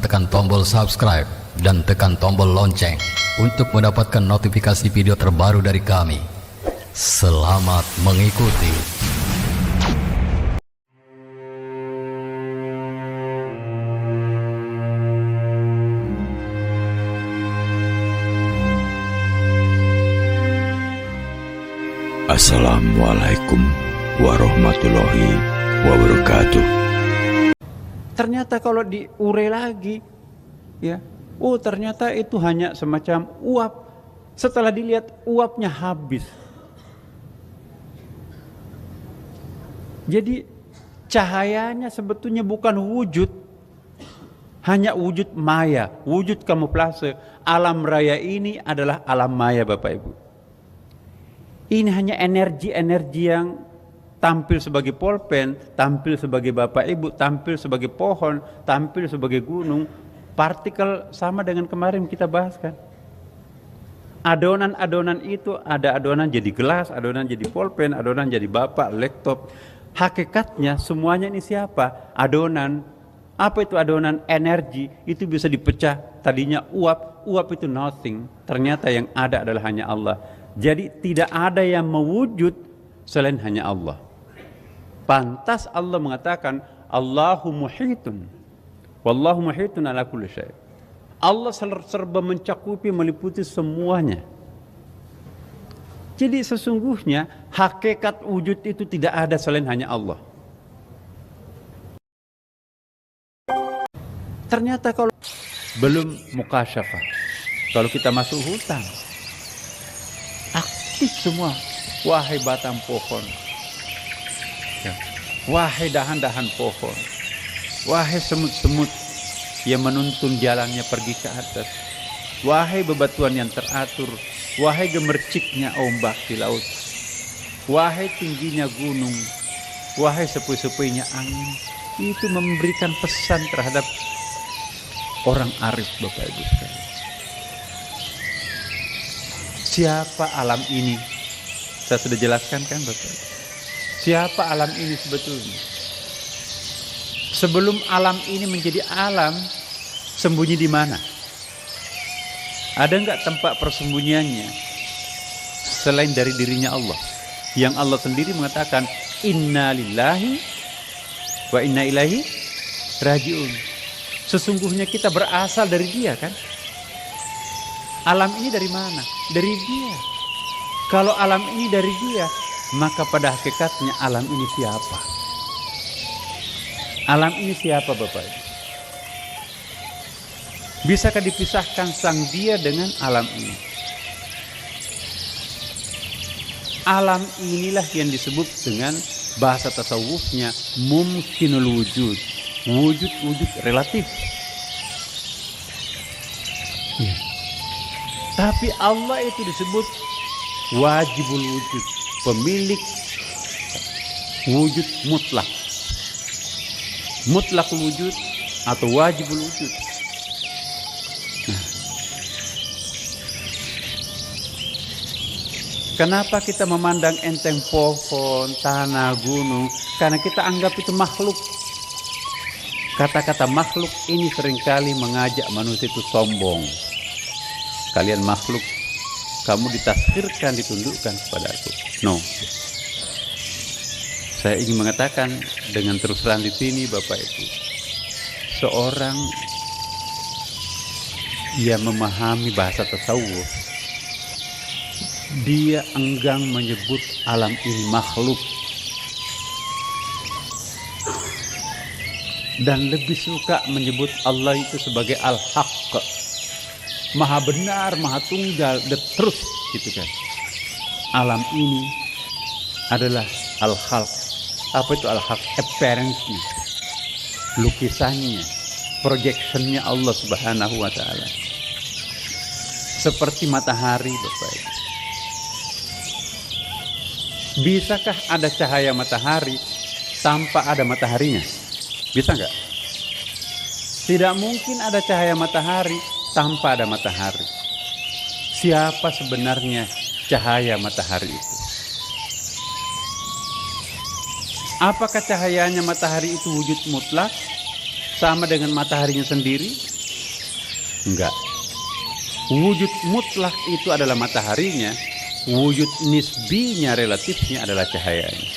Tekan tombol subscribe dan tekan tombol lonceng untuk mendapatkan notifikasi video terbaru dari kami. Selamat mengikuti. Assalamualaikum warahmatullahi wabarakatuh. Ternyata kalau diure lagi, ya, ternyata itu hanya semacam uap. Setelah dilihat uapnya habis. Jadi cahayanya sebetulnya bukan wujud, hanya wujud maya, wujud kamuflase. Alam raya ini adalah alam maya, Bapak Ibu. Ini hanya energi-energi yang tampil sebagai pulpen, tampil sebagai Bapak Ibu, tampil sebagai pohon, tampil sebagai gunung, partikel sama dengan kemarin kita bahas kan. Adonan-adonan itu ada adonan jadi gelas, adonan jadi pulpen, adonan jadi bapak, laptop. Hakikatnya semuanya ini siapa? Adonan. Apa itu adonan? Energi. Itu bisa dipecah. Tadinya uap, uap itu nothing. Ternyata yang ada adalah hanya Allah. Jadi tidak ada yang mewujud selain hanya Allah. Pantas Allah mengatakan Allahu muhitun wallahu muhitun ala kulli syai'. Allah serba mencakupi, meliputi semuanya. Jadi sesungguhnya hakikat wujud itu tidak ada selain hanya Allah. Ternyata kalau belum mukasyafah, kalau kita masuk hutan, aktif semua. Wahai batang pohon, ya. Wahai dahan-dahan pohon, wahai semut-semut yang menuntun jalannya pergi ke atas, wahai bebatuan yang teratur, wahai gemerciknya ombak di laut, wahai tingginya gunung, wahai sepoi-sepoinya angin. Itu memberikan pesan terhadap orang arif, Bapak Ibu sekalian. Siapa alam ini? Saya sudah jelaskan kan, Bapak? Siapa alam ini sebetulnya? Sebelum alam ini menjadi alam, sembunyi di mana? Ada enggak tempat persembunyiannya selain dari dirinya Allah? Yang Allah sendiri mengatakan inna lillahi wa inna ilaihi raji'un. Sesungguhnya kita berasal dari Dia kan? Alam ini dari mana? Dari Dia. Kalau alam ini dari Dia, maka pada hakikatnya alam ini siapa? Alam ini siapa, Bapak? Bisakah dipisahkan sang Dia dengan alam ini? Alam inilah yang disebut dengan bahasa tasawufnya mumkinul wujud. Wujud-wujud relatif. Ya. Tapi Allah itu disebut wajibul wujud, pemilik wujud mutlak. Mutlakul wujud atau wajibul wujud. Nah, kenapa kita memandang enteng pohon, tanah, gunung? Karena kita anggap itu makhluk. Kata-kata makhluk ini seringkali mengajak manusia itu sombong. Kalian makhluk, kamu ditafsirkan, ditundukkan kepada aku. No. Saya ingin mengatakan dengan terus terang di sini, Bapak Ibu, seorang yang memahami bahasa tasawuf, dia enggan menyebut alam ini makhluk dan lebih suka menyebut Allah itu sebagai al-haq, maha benar, maha tunggal, dan terus gitu kan. Alam ini adalah al-khalq, Apa itu al-haq? Appearance-nya, lukisannya, projectionnya Allah Subhanahu wa Ta'ala. Seperti matahari, Bapak Ibu. Bisakah ada cahaya matahari tanpa ada mataharinya? Bisa nggak? Tidak mungkin ada cahaya matahari tanpa ada matahari. Siapa sebenarnya cahaya matahari itu? Apakah cahayanya matahari itu wujud mutlak sama dengan mataharinya sendiri? Enggak. Wujud mutlak itu adalah mataharinya, wujud nisbinya, relatifnya adalah cahayanya.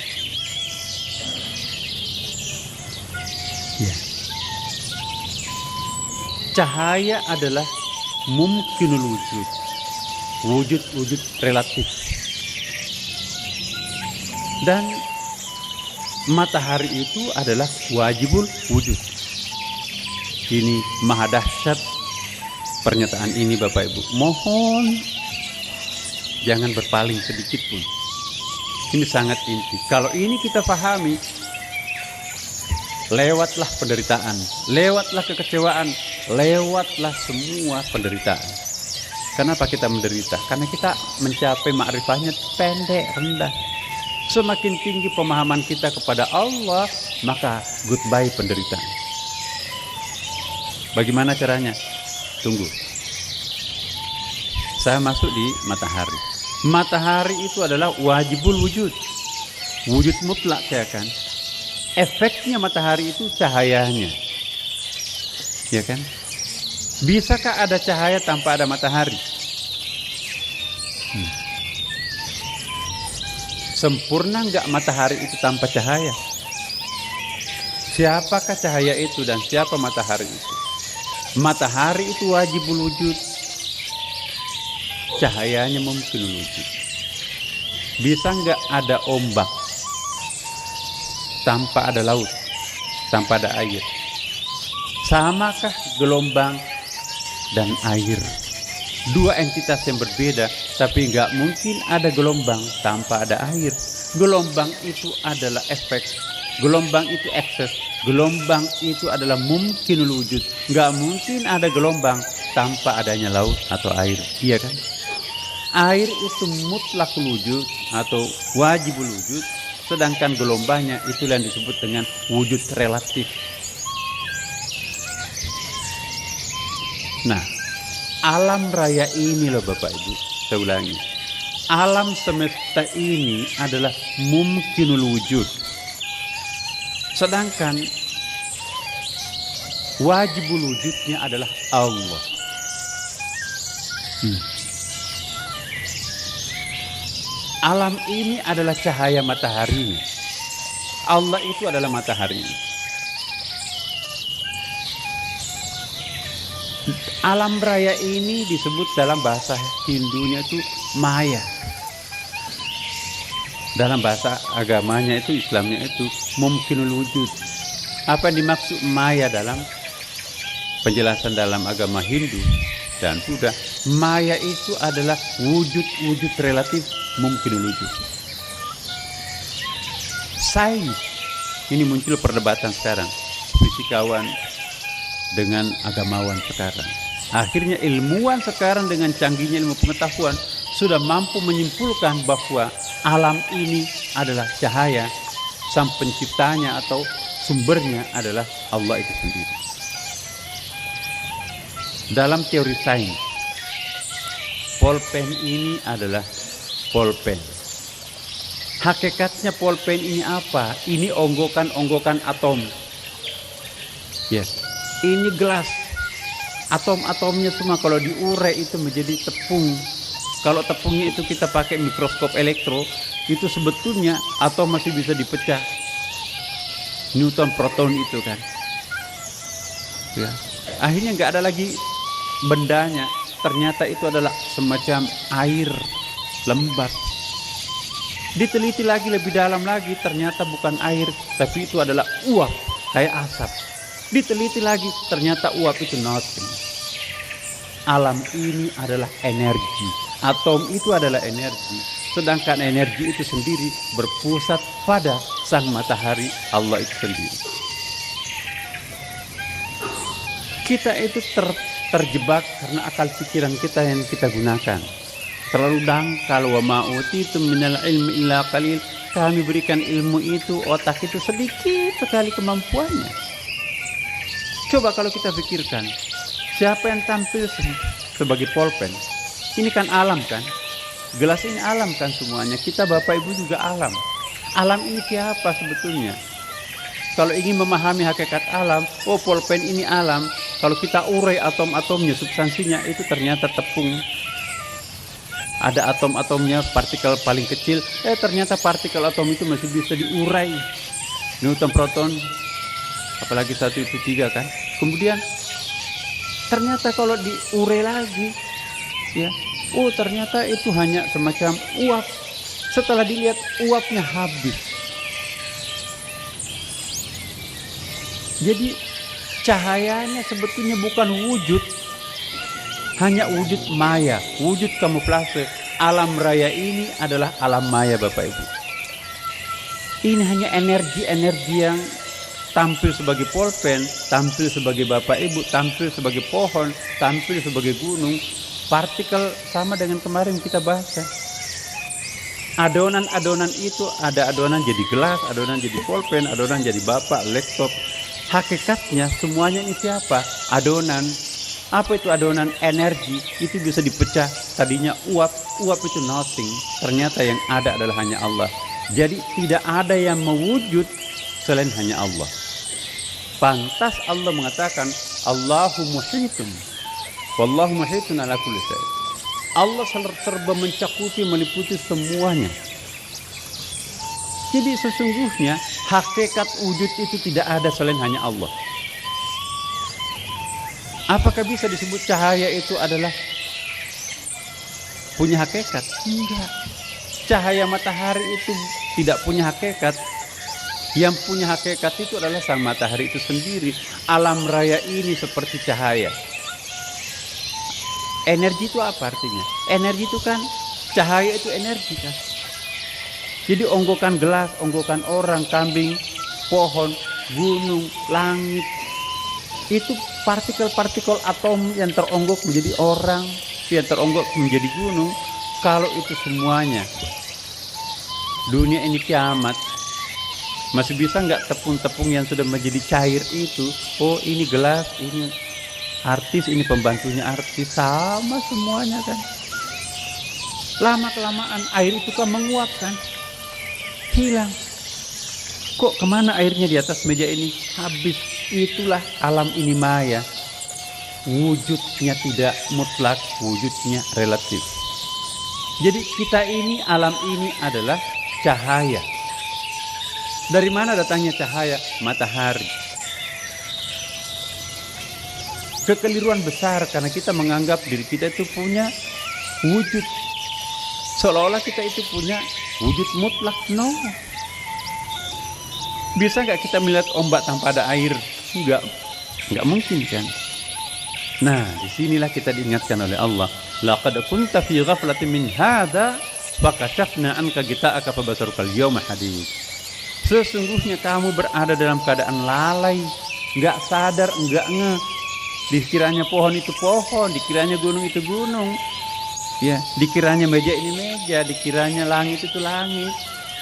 Ya. Cahaya adalah mumkinul wujud, wujud-wujud relatif. Dan matahari itu adalah wajibul wujud. Ini maha dahsyat pernyataan ini, Bapak Ibu. Mohon jangan berpaling sedikit pun. Ini sangat inti. Kalau ini kita pahami, lewatlah penderitaan, lewatlah kekecewaan, lewatlah semua penderitaan. Kenapa kita menderita? Karena kita mencapai makrifahnya pendek, rendah. Semakin tinggi pemahaman kita kepada Allah, maka goodbye penderitaan. Bagaimana caranya? Tunggu. Saya masuk di matahari. Matahari itu adalah wajibul wujud, wujud mutlak, ya kan? Efeknya matahari itu cahayanya, ya kan? Bisakah ada cahaya tanpa ada matahari? Sempurna enggak matahari itu tanpa cahaya? Siapakah cahaya itu dan siapa matahari itu? Matahari itu wajibul wujud, cahayanya mungkin wujud. Bisa enggak ada ombak tanpa ada laut, tanpa ada air? Samakah gelombang dan air? Dua entitas yang berbeda, tapi nggak mungkin ada gelombang tanpa ada air. Gelombang itu adalah efek, gelombang itu ekses, gelombang itu adalah mungkinul wujud. Nggak mungkin ada gelombang tanpa adanya laut atau air, iya kan? Air itu mutlakul wujud atau wajibul wujud, sedangkan gelombangnya itu yang disebut dengan wujud relatif. Nah, alam raya ini loh Bapak Ibu, saya ulangi. Alam semesta ini adalah mumkinul wujud. Sedangkan wajibul wujudnya adalah Allah. Alam ini adalah cahaya matahari. Allah itu adalah matahari. Alam raya ini disebut dalam bahasa Hindunya itu Maya. Dalam bahasa agamanya itu, Islamnya itu mumkinul wujud. Apa yang dimaksud Maya dalam penjelasan dalam agama Hindu dan Buddha? Maya itu adalah wujud-wujud relatif mumkinul wujud. Sains, ini muncul perdebatan sekarang, fisikawan dengan agamawan sekarang. Akhirnya ilmuwan sekarang dengan canggihnya ilmu pengetahuan sudah mampu menyimpulkan bahwa alam ini adalah cahaya, sang penciptanya atau sumbernya adalah Allah itu sendiri. Dalam teori sains, polpen ini adalah polpen. Hakikatnya polpen ini apa? Ini onggokan-onggokan atom. Yes. Ini gelas, atom-atomnya semua kalau diurai itu menjadi tepung. Kalau tepungnya itu kita pakai mikroskop elektro, itu sebetulnya atom masih bisa dipecah. Newton proton itu kan. Ya. Akhirnya nggak ada lagi bendanya. Ternyata itu adalah semacam air lembab. Diteliti lagi lebih dalam lagi, ternyata bukan air, tapi itu adalah uap kayak asap. Diteliti lagi, ternyata uap itu nothing. Alam ini adalah energi. Atom itu adalah energi. Sedangkan energi itu sendiri berpusat pada sang matahari Allah itu sendiri. Kita itu terjebak karena akal pikiran kita yang kita gunakan. Terlalu dangkal. Wa ma utitum minal ilmi illa qalil. Kami berikan ilmu itu, otak itu sedikit sekali kemampuannya. Coba kalau kita pikirkan, siapa yang tampil sebagai pulpen? Ini kan alam kan? Gelas ini alam kan semuanya. Kita Bapak Ibu juga alam. Alam ini siapa sebetulnya? Kalau ingin memahami hakikat alam, oh pulpen ini alam. Kalau kita urai atom-atomnya, substansinya, itu ternyata tepung. Ada atom-atomnya, partikel paling kecil. Ternyata partikel atom itu masih bisa diurai. Neutron, proton, apalagi 1 itu 3 kan. Kemudian ternyata kalau diurai lagi, ya, oh ternyata itu hanya semacam uap. Setelah dilihat uapnya habis. Jadi cahayanya sebetulnya bukan wujud, hanya wujud maya, wujud kamuflase. Alam raya ini adalah alam maya Bapak Ibu. Ini hanya energi-energi yang tampil sebagai pulpen, tampil sebagai Bapak Ibu, tampil sebagai pohon, tampil sebagai gunung. Partikel sama dengan kemarin kita bahas. Adonan-adonan itu ada adonan jadi gelas, adonan jadi pulpen, adonan jadi bapak, laptop. Hakikatnya semuanya ini siapa? Adonan. Apa itu adonan? Energi. Itu bisa dipecah. Tadinya uap itu nothing. Ternyata yang ada adalah hanya Allah. Jadi tidak ada yang mewujud selain hanya Allah. Pantas Allah mengatakan Allahu muhitun. Wallahu muhitun ala kulli syai'. Allah serba mencakupi, meliputi semuanya. Jadi sesungguhnya hakikat wujud itu tidak ada selain hanya Allah. Apakah bisa disebut cahaya itu adalah punya hakikat? Enggak. Cahaya matahari itu tidak punya hakikat. Yang punya hakikat itu adalah sang matahari itu sendiri. Alam raya ini seperti cahaya. Energi itu apa artinya? Energi itu kan, cahaya itu energi kan. Jadi onggokan gelas, onggokan orang, kambing, pohon, gunung, langit, itu partikel-partikel atom yang teronggok menjadi orang, yang teronggok menjadi gunung. Kalau itu semuanya, dunia ini kiamat. Masih bisa nggak tepung-tepung yang sudah menjadi cair itu? Oh ini gelas, ini artis, ini pembantunya artis, sama semuanya kan. Lama-kelamaan air itu kan menguap kan, hilang. Kok kemana airnya di atas meja ini? Habis. Itulah alam ini maya. Wujudnya tidak mutlak, wujudnya relatif. Jadi kita ini, alam ini adalah cahaya. Dari mana datangnya cahaya? Matahari. Kekeliruan besar karena kita menganggap diri kita itu punya wujud. Seolah-olah kita itu punya wujud mutlak. No. Bisa nggak kita melihat ombak tanpa ada air? Nggak mungkin kan. Nah, disinilah kita diingatkan oleh Allah. Laqad kunta fi ghaflatin min hadza fakashafna anka ghita'aka fabasarukal yawma hadid. Sesungguhnya kamu berada dalam keadaan lalai, nggak sadar, nggak ngeh. Dikiranya pohon itu pohon, dikiranya gunung itu gunung, ya, dikiranya meja ini meja, dikiranya langit itu langit.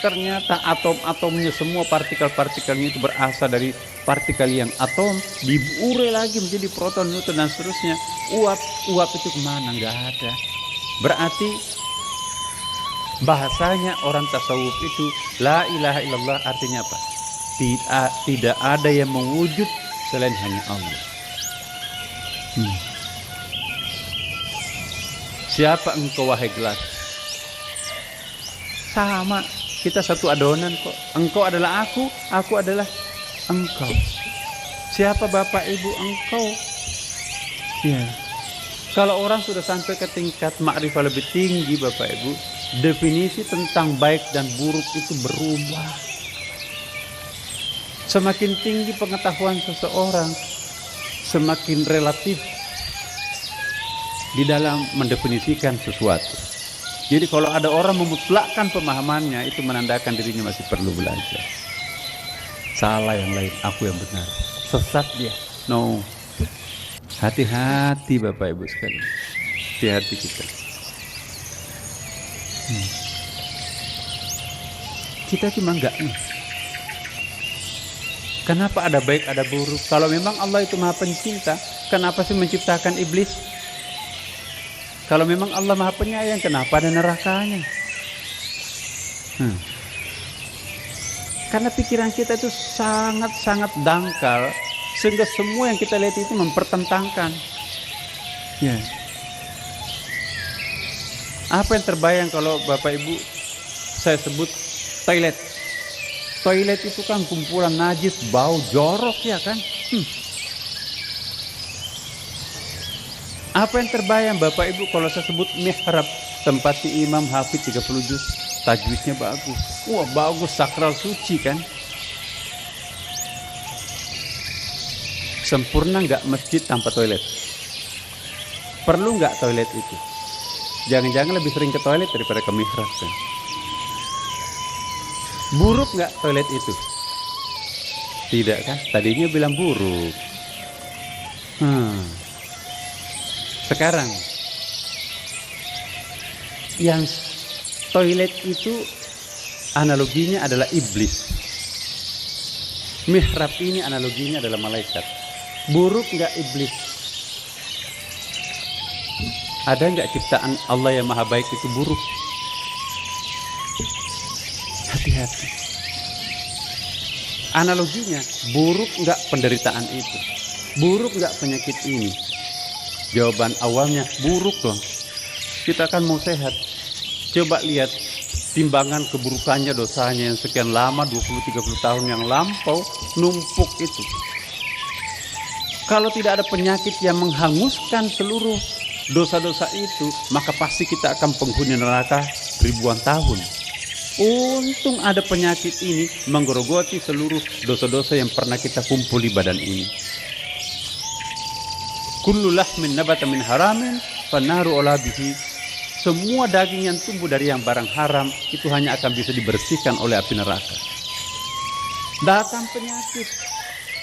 Ternyata atom-atomnya, semua partikel-partikelnya itu berasal dari partikel yang atom, diurai lagi menjadi proton, neutron, dan seterusnya. Uap itu kemana? Nggak ada. Berarti bahasanya orang tasawuf itu la ilaha illallah artinya apa? Tidak ada yang mewujud selain hanya Allah. Siapa engkau wahai gelas? Sama. Kita satu adonan kok. Engkau adalah aku adalah engkau. Siapa Bapak Ibu? Engkau. Ya. Kalau orang sudah sampai ke tingkat makrifah lebih tinggi Bapak Ibu, definisi tentang baik dan buruk itu berubah. Semakin tinggi pengetahuan seseorang, semakin relatif di dalam mendefinisikan sesuatu. Jadi kalau ada orang memutlakkan pemahamannya, itu menandakan dirinya masih perlu belajar. salah yang lain, aku yang benar. Sesat dia. No. Hati-hati Bapak Ibu sekalian. Hati-hati kita. Kita cuma enggak. Kenapa ada baik, ada buruk? Kalau memang Allah itu Maha Pencinta, kenapa sih menciptakan iblis? Kalau memang Allah Maha Penyayang, kenapa ada nerakanya? Karena pikiran kita itu sangat-sangat dangkal, sehingga semua yang kita lihat itu mempertentangkan. Ya. Apa yang terbayang kalau Bapak Ibu saya sebut toilet? Toilet itu kan kumpulan najis, bau jorok ya kan? Apa yang terbayang Bapak Ibu kalau saya sebut mihrab, tempat si imam hafid 30 juz, tajwidnya bagus. Wah bagus, sakral suci kan? Sempurna nggak masjid tanpa toilet? Perlu nggak toilet itu? Jangan-jangan lebih sering ke toilet daripada ke mihrab kan? Buruk nggak toilet itu? Tidak kan? Tadinya bilang buruk. Sekarang yang toilet itu analoginya adalah iblis. Mihrab ini analoginya adalah malaikat. Buruk nggak iblis? Ada nggak ciptaan Allah yang maha baik itu buruk? Hati-hati. Analoginya, buruk nggak penderitaan itu? Buruk nggak penyakit ini? Jawaban awalnya buruk dong. Kita kan mau sehat. Coba lihat timbangan keburukannya, dosanya yang sekian lama, 20-30 tahun yang lampau, numpuk itu. Kalau tidak ada penyakit yang menghanguskan seluruh dosa-dosa itu, maka pasti kita akan penghuni neraka ribuan tahun. Untung ada penyakit ini menggerogoti seluruh dosa-dosa yang pernah kita kumpul di badan ini. Kullu lahmin nabata min haramin fannaru aula bihi. Semua daging yang tumbuh dari yang barang haram itu hanya akan bisa dibersihkan oleh api neraka. Datang penyakit.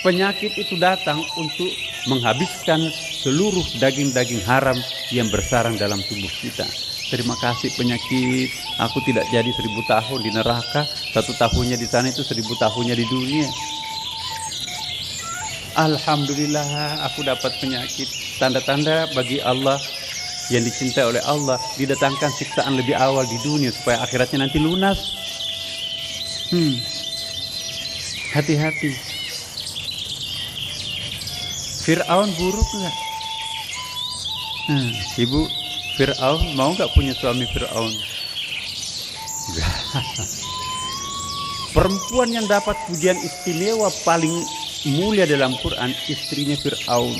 Penyakit itu datang untuk menghabiskan seluruh daging-daging haram yang bersarang dalam tubuh kita. Terima kasih penyakit, aku tidak jadi 1000 tahun di neraka, 1 tahunnya di sana itu 1000 tahunnya di dunia. Alhamdulillah aku dapat penyakit. Tanda-tanda bagi Allah yang dicintai oleh Allah, didatangkan siksaan lebih awal di dunia supaya akhiratnya nanti lunas. Hati-hati. Fir'aun buruk nggak? Ibu, Fir'aun mau nggak punya suami Fir'aun? Perempuan yang dapat pujian istimewa paling mulia dalam Quran, istrinya Fir'aun.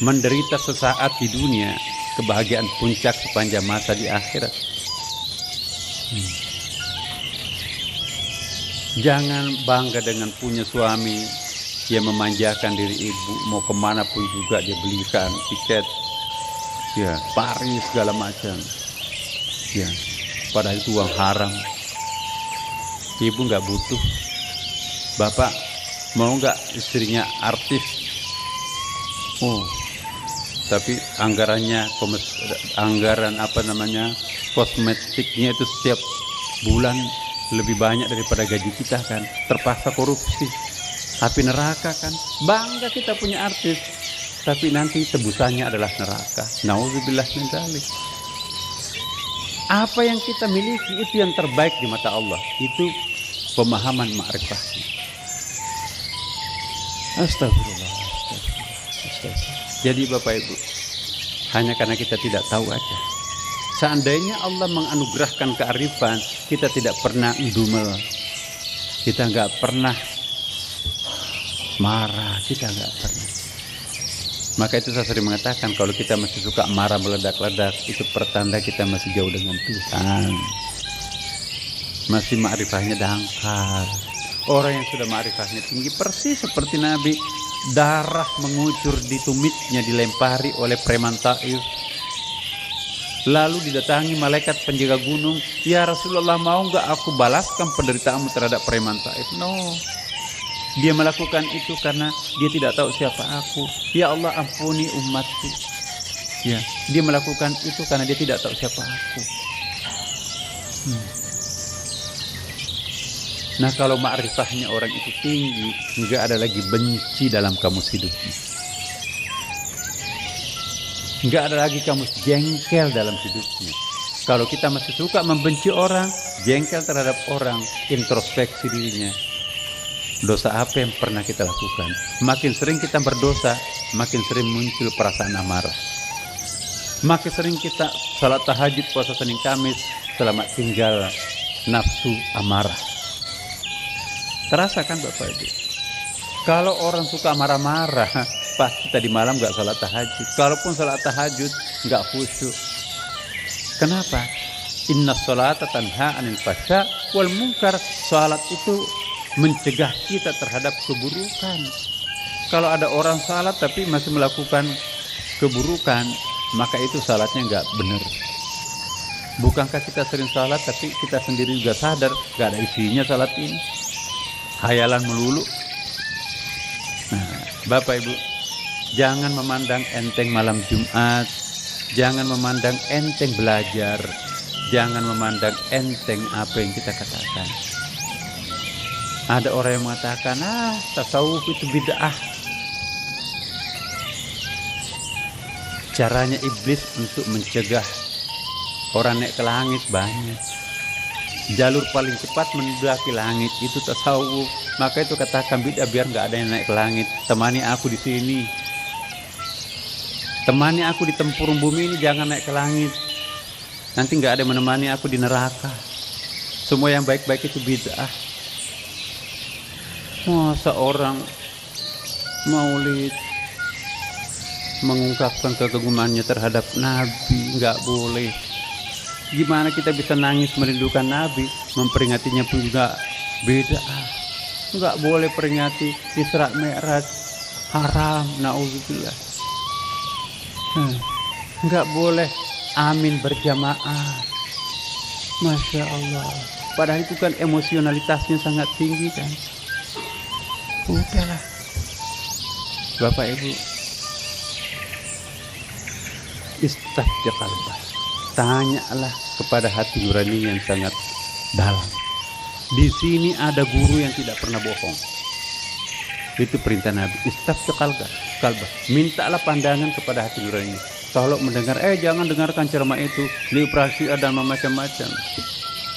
Menderita sesaat di dunia, kebahagiaan puncak sepanjang masa di akhirat. Jangan bangga dengan punya suami yang memanjakan diri ibu, mau kemana pun juga dia belikan tiket, ya Paris segala macam, ya padahal itu uang haram. Ibu nggak butuh. Bapak mau nggak istrinya artis? Oh, tapi anggaran kosmetiknya itu setiap bulan lebih banyak daripada gaji kita kan, terpaksa korupsi. Api neraka kan. Bangga kita punya artis, tapi nanti tebusannya adalah neraka. Nauzubillah min dzalik. Apa yang kita miliki itu yang terbaik di mata Allah. Itu pemahaman ma'rifahnya. Astagfirullah. Jadi Bapak Ibu, hanya karena kita tidak tahu aja. Seandainya Allah menganugerahkan kearifan, kita tidak pernah dumel. Kita nggak pernah marah, kita nggak pernah. Maka itu saya sering mengatakan, kalau kita masih suka marah meledak-ledak, itu pertanda kita masih jauh dengan Tuhan, masih ma'rifahnya dangkal. Orang yang sudah ma'rifahnya tinggi persis seperti Nabi, darah mengucur di tumitnya dilempari oleh preman Taif, Lalu didatangi malaikat penjaga gunung, ya Rasulullah, mau nggak aku balaskan penderitaanmu terhadap preman Taif? No. Dia melakukan itu karena dia tidak tahu siapa aku. Ya Allah, ampuni umatku. Ya, dia melakukan itu karena dia tidak tahu siapa aku. Nah, kalau ma'rifahnya orang itu tinggi, nggak ada lagi benci dalam kamus hidupnya. Nggak ada lagi kamus jengkel dalam hidupnya. Kalau kita masih suka membenci orang, jengkel terhadap orang, introspeksi dirinya. Dosa apa yang pernah kita lakukan? Makin sering kita berdosa, makin sering muncul perasaan amarah. Makin sering kita salat tahajud, puasa Senin Kamis, selamat tinggal nafsu amarah. Terasa kan Bapak Ibu? Kalau orang suka marah-marah, pasti tadi malam nggak salat tahajud. Kalaupun salat tahajud, nggak khusyuk. Kenapa? Inna sholata tanha anil fahsya wal munkar. Salat itu mencegah kita terhadap keburukan. Kalau ada orang salat tapi masih melakukan keburukan, maka itu salatnya nggak benar. Bukankah kita sering salat tapi kita sendiri juga sadar nggak ada isinya salat ini? Hayalan melulu. Nah, Bapak Ibu, jangan memandang enteng malam Jumat, jangan memandang enteng belajar, jangan memandang enteng apa yang kita katakan. Ada orang yang mengatakan, tasawuf itu bid'ah. Caranya iblis untuk mencegah orang naik ke langit banyak. Jalur paling cepat mendaki langit itu tasawuf. Maka itu katakan bid'ah biar nggak ada yang naik ke langit. Temani aku di sini. Temani aku di tempurung bumi ini, jangan naik ke langit. Nanti nggak ada yang menemani aku di neraka. Semua yang baik-baik itu bid'ah. Masa orang maulid mengungkapkan kekagumannya terhadap Nabi, nggak boleh. Gimana kita bisa nangis merindukan Nabi, memperingatinya pun juga beda. Nggak boleh peringati Isra Mi'raj, haram, na'udzubillah. Nggak boleh amin berjamaah, Masya Allah. Padahal itu kan emosionalitasnya sangat tinggi kan. Udahlah Bapak Ibu, istafti qalbah, tanyalah kepada hati nurani yang sangat dalam. Di sini ada guru yang tidak pernah bohong. Itu perintah Nabi. Istafti qalbah, mintalah pandangan kepada hati nurani. Kalau mendengar, jangan dengarkan ceramah itu, dioperasi dan macam-macam.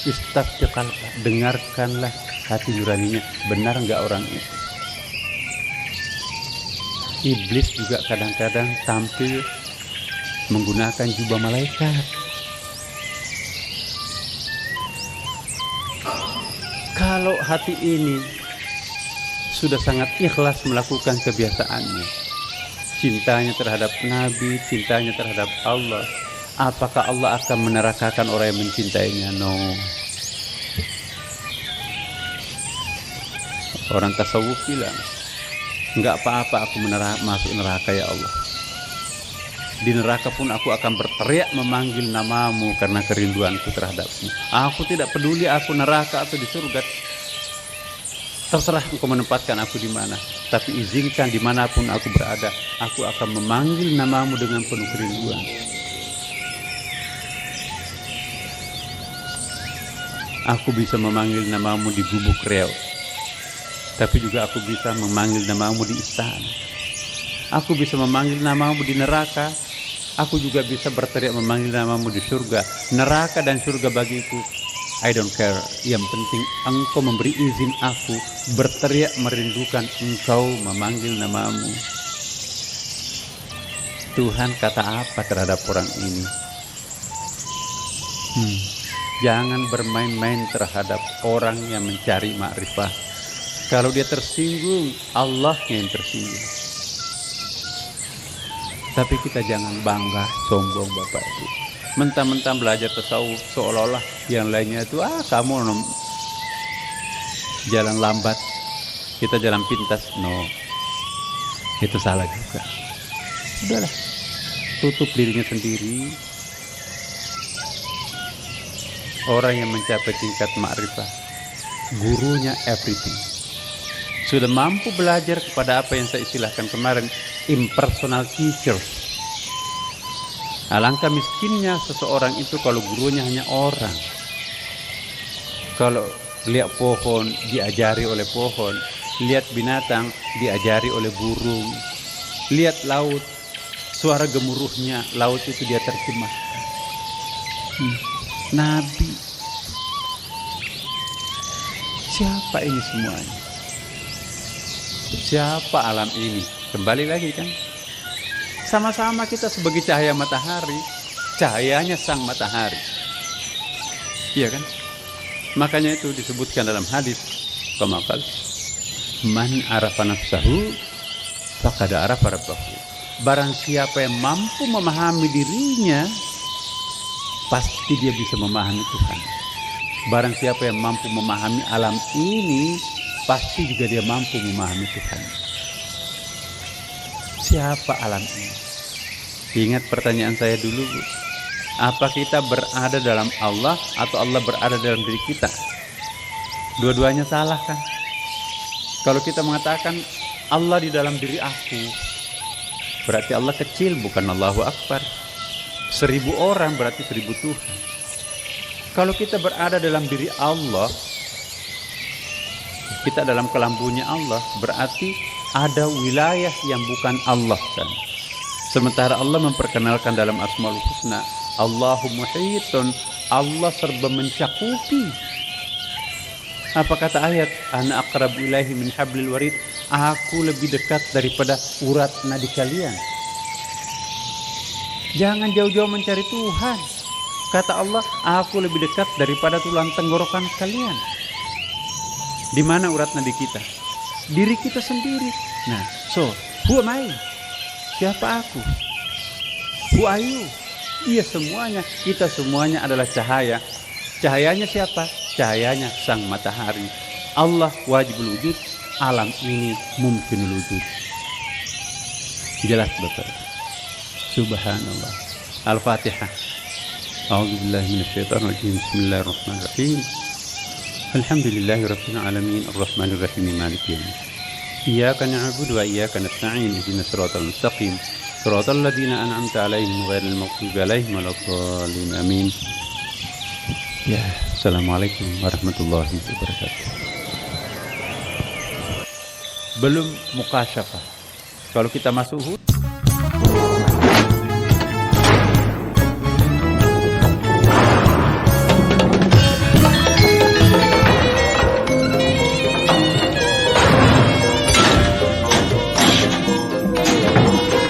Istafti qalbah, dengarkanlah hati nuraninya, benar enggak orang itu. Iblis juga kadang-kadang tampil menggunakan jubah malaikat. Kalau hati ini sudah sangat ikhlas melakukan kebiasaannya, cintanya terhadap Nabi, cintanya terhadap Allah, apakah Allah akan menerakakan orang yang mencintainya? No. Orang tasawuf bilang, enggak apa-apa aku masuk neraka ya Allah. Di neraka pun aku akan berteriak memanggil namamu karena kerinduanku terhadapmu. Aku tidak peduli aku neraka atau di surga. Terserah engkau menempatkan aku di mana. Tapi izinkan dimanapun aku berada, aku akan memanggil namamu dengan penuh kerinduan. Aku bisa memanggil namamu di gubuk reog. Tapi juga aku bisa memanggil namamu di istana. Aku bisa memanggil namamu di neraka. Aku juga bisa berteriak memanggil namamu di surga. Neraka dan surga bagiku, I don't care. Yang penting engkau memberi izin aku berteriak merindukan engkau, memanggil namamu. Tuhan kata apa terhadap orang ini? Jangan bermain-main terhadap orang yang mencari ma'rifah. Kalau dia tersinggung, Allah yang tersinggung. Tapi kita jangan bangga, sombong Bapak Ibu. Mentang-mentang belajar tasawuf seolah-olah yang lainnya itu kamu jalan lambat, kita jalan pintas. No, itu salah juga. Udahlah, tutup dirinya sendiri, orang yang mencapai tingkat ma'rifah, gurunya everything. Sudah mampu belajar kepada apa yang saya istilahkan kemarin, impersonal teachers. Alangkah miskinnya seseorang itu kalau gurunya hanya orang. Kalau lihat pohon, diajari oleh pohon. Lihat binatang, diajari oleh burung. Lihat laut, suara gemuruhnya laut itu dia terjemahkan. Nabi. Siapa ini semuanya? Siapa alam ini? Kembali lagi kan? Sama-sama kita sebagai cahaya matahari, cahayanya sang matahari. Iya kan? Makanya itu disebutkan dalam hadis, kamakal, man arafa nafsahu faqad arafa rabbahu. Barang siapa yang mampu memahami dirinya, pasti dia bisa memahami Tuhan. Barang siapa yang mampu memahami alam ini, pasti juga dia mampu memahami Tuhan. Siapa alam ini? Ingat pertanyaan saya dulu, Bu. Apa kita berada dalam Allah atau Allah berada dalam diri kita? Dua-duanya salah kan? Kalau kita mengatakan Allah di dalam diri aku, berarti Allah kecil, bukan Allahu Akbar. 1000 orang berarti 1000 Tuhan. Kalau kita berada dalam diri Allah, kita dalam kelambunya Allah, berarti ada wilayah yang bukan Allah kan? Sementara Allah memperkenalkan dalam Asmaul Husna, Allahu muhitun, Allah serba mencakupi. Apa kata ayat? Ana aqrabu ilaihi min hablil warid. Aku lebih dekat daripada urat nadi kalian. Jangan jauh-jauh mencari Tuhan. Kata Allah, aku lebih dekat daripada tulang tenggorokan kalian. Di mana urat nadi kita? Diri kita sendiri. Nah, so, who am I? Siapa aku? Who are you? Iya semuanya, kita semuanya adalah cahaya. Cahayanya siapa? Cahayanya sang matahari. Allah wajibul wujud, alam ini mumkinul wujud. Jelas betul. Subhanallah. Al-Fatihah. A'udzubillahi minasyaitonirrajim. Bismillahirrahmanirrahim. Alhamdulillahi rabbil alamin, arrahmanir rahim, maliki yaumiddin. Iyyaka na'budu wa iyyaka nasta'in, ihdinas siratal mustaqim, siratal ladzina an'amta 'alaihim ghairil maghdubi 'alaihim waladdallin. Amin. Ya, assalamualaikum warahmatullahi wabarakatuh. Belum mukasyafah. Kalau kita masuk